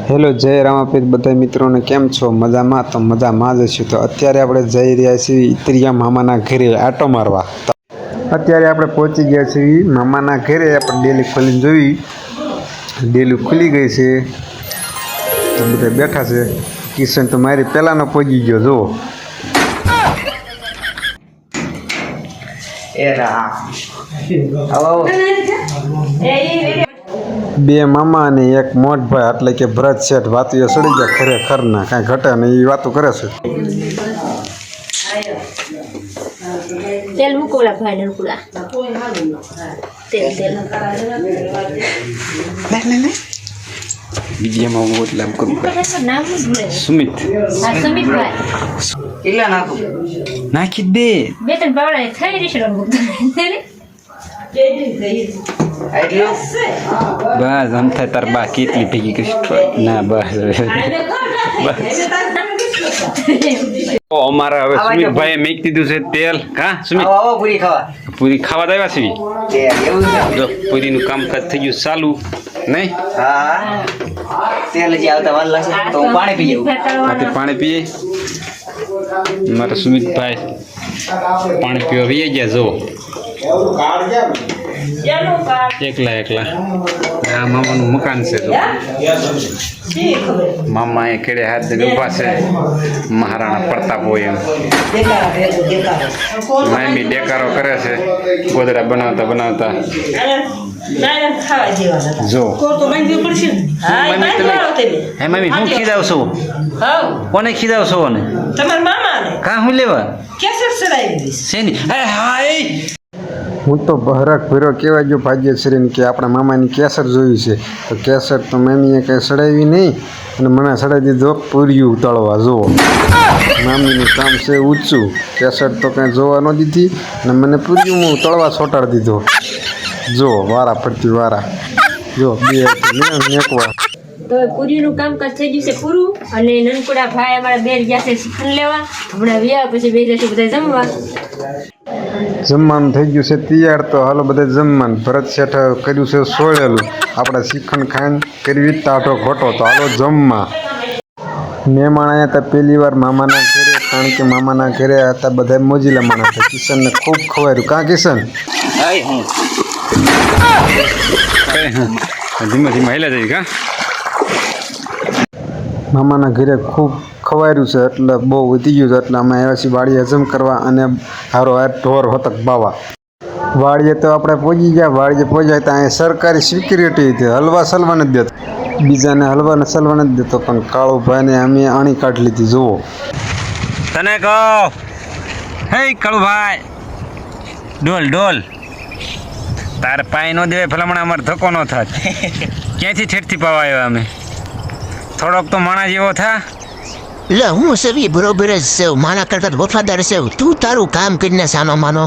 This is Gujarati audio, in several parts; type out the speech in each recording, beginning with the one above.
હેલો જય રામાપીર બધા મિત્રોને કેમ છો? મજામાં? તો મજામાં જ છું. તો અત્યારે આપણે જઈ રહ્યા છીએ ઇતરિયા મામાના ઘરે આટો મારવા. અત્યારે આપણે પહોંચી ગયા છીએ મામાના ઘરે. આપણે ડેલી ખોલીને જોઈ, ડેલી ખુલી ગઈ છે તો બધા બેઠા છે. કિશન તો મારી પહેલાંનો પહોંચી ગયો જુઓ. બે મામા અને એક મોટભાઈ એટલે કે ભરત શેઠ વાતુઓ સડી ગયા ખરેખર ના કાંઈ ઘટે ને એ વાતો કરે છે. તેલ મૂકોલા ભાઈ નરકુલા તેલ તેલ વિડીયોમાં હું એટલે આમ કરું. નામ ભૂલે સુમિત. હા સુમિતભાઈ કેટલા નાખું નાખી દે. બે ત્રણ પાવડા થઈ રહેશે રમવું એટલું બસ આમ થાય તાર બા કેટલી ભેગી કરી ના બસ અમારા હવે સુમિતભાઈએ મેક દીધું છે તેલ. કા સુમિત આવો પૂરી ખાવા પૂરી ખાવા આવ્યા છે. એવું છે જો પૂરીનું કામકાજ થઈ ગયું ચાલુ નહીં. હા તેલ જે આવતા વાર લાગશે તો હું પાણી પી જાઉં આથી પાણી પીએ. મારા સુમિતભાઈ પાણી પીવા વી ગયા જો એકલા એકલા. આ મામાનું મકાન છે તો મામા એ કેડે હાથ દઈને ઊભા છે. મહારાણા પ્રતાપ હોય એમ મામી ડેકારો કરે છે ગોદડા બનાવતા બનાવતા જો. હે મમ્મી હું ખીજાવ છું? કોને ખીજાવ છો? ને તમારા મામાને કાં હું લેવા કેસર ચડાવી દીધી શેની? હાય હું તો બહરાક ભીરો કહેવા ગયો ભાગ્યશ્રીને કે આપણા મામાની કેસર જોઈ છે. તો કેસર તો મમ્મીએ કંઈ સડાવી નહીં અને મને સડાવી દીધો પૂર્યું તળવા. જુઓ મામીનું કામ છે ઊંચું. કેસર તો કંઈ જોવા ન દીધી અને મને પૂર્યું હું તળવા છોટાડી દીધો. જો વારા ફરતી વારા જો બે મેકવા. તો પૂરીનું કામકાજ થઈ ગયું છે પૂરું અને નનકુડા ભાઈ અમારા બે ગયા છે શિખંડ લેવા. હમણાં વ્યા પછી બે જશે બધા જમવા. જમવાનું થઈ ગયું છે તૈયાર. તો હાલો બધા જમવાનું. ભરત શેઠ કર્યું છે સોળેલું. આપણે શ્રીખંડ ખાઈને કરવી ટાઢો ખોટો. તો હાલો જમવા. મહેમાન આવ્યા હતા પહેલી વાર મામાના ઘરે, કારણ કે મામાના ઘરે હતા બધા મોજીલા માણસ હતા. કિશનને ખૂબ ખવાયું. કાં કિશન? ધીમે ધીમે હેલા જાય. કા મામાના ઘરે ખૂબ ખવાયું છે એટલે બહુ વધી ગયું છે એટલે અમે આવ્યા છીએ વાડીએ હજમ કરવા અને હારો હાર ઢોર હોતક બાવા. વાડીએ તો આપણે પહોંચી ગયા. વાડીએ પહોંચ્યા તો અહીંયા સરકારી સિક્યુરિટી હતી. હલવા સલવા નથી દેતો, બીજાને હલવાને સલવા નથી દેતો, પણ કાળુભાઈને અમે આણી કાઢી લીધી. જુઓ તને કહો હે કાળુભાઈ ડોલ ડોલ તારે પાય ન દેવાય ભલામણ અમારે ધક્કો ન થાત. ક્યાંથી ઠેઠથી પાવા આવ્યા અમે? થોડોક તો માણા જેવો થા. લે હું સેવી બરોબર જ છે. માના કરતા વફાદાર છે. તું તારું કામ કરીને સાનો માનો.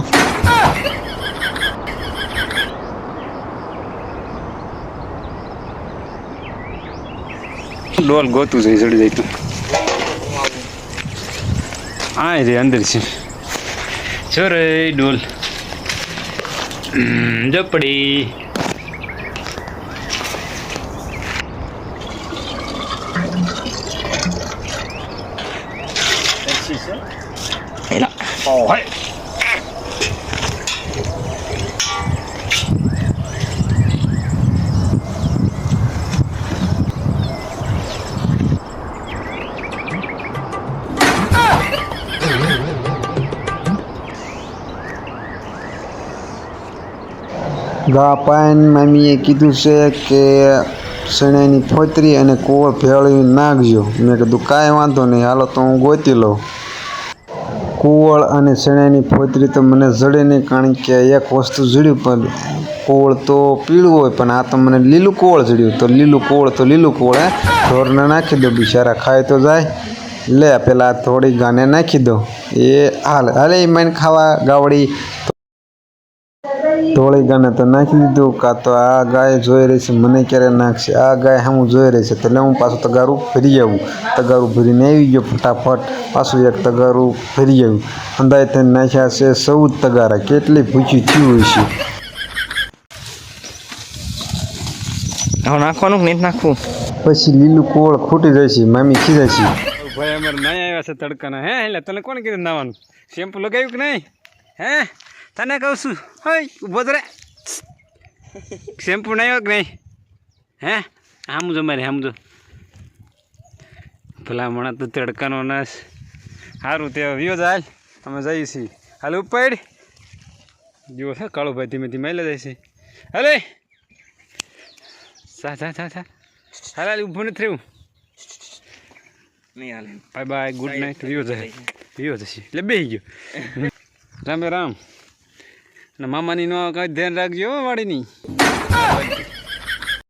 ડોલ ગોતું જાય ચડી જાય તું. આ રે અંદર છે છો રે ડોલ જપડી. ગા પાયન મામીએ કીધું છે કે શેણાની ફોતરી અને કોળ ભેળવી નાખજો. મેં કીધું કાંઈ વાંધો નહીં, હાલો તો હું ગોતી લઉં. કોળ અને શેણાની ફોતરી તો મને જડે નહીં, કારણ કે એક વસ્તુ જડ્યું પણ કોળ તો પીળું હોય, પણ આ તો મને લીલું કોળ જડ્યું. તો લીલું કોળ હે ઢોરને નાખી દો, બિચારા ખાય તો જાય. લે પેલા થોડી ગાને નાખી દો. એ હાલે એ મને ખાવા ગાવડી ધોળી ગાને તો નાખી દીધું. કાં તો આ ગાય જોઈ રહી છે મને ક્યારે નાખશે, આ ગાય હું જોઈ રહી છે. એટલે હું પાછું તગારું ભરી આવું. તગારું ભરીને આવી ગયો ફટાફટ. પાછું એક તગારું ભરી આવ્યું. અંદાજ થઈને નાખ્યા છે 14 તગારા. કેટલી ભૂખ્યું થયું હોય છે. હવે નાખવાનું કે નહીં નાખવું? પછી લીલું કોળ ખૂટી જાય છે મામી ખીજાય છે. ભાઈ અમારે નહીં આવ્યા છે તડકાના હે એટલે તને કોણ કીધું નાવાનું શેમ્પુ લગાવ્યું કે નહીં હે તને કહું છું હોય ઊભો જ રે શેમ્પુ નહીં આવ્યો કે નહીં હે આમ જો મારે આમ જો ભલા મણા તો તડકાનો નાશ સારું તે વિયો જાય અમે જઈએ છીએ હાલ ઉપર જુઓ છે કાળુભાઈ ધીમે ધીમે લઈ જાય છે હાલે સા સા સા સા હાલ હાલ ઊભું નથી રહેવું નહીં હાલે બાય બાય ગુડ નાઇટ વિયો જશે એટલે બેસી ગયો રામે રામ અને મામાની નો કાંઈ ધ્યાન રાખજો હો વાડીની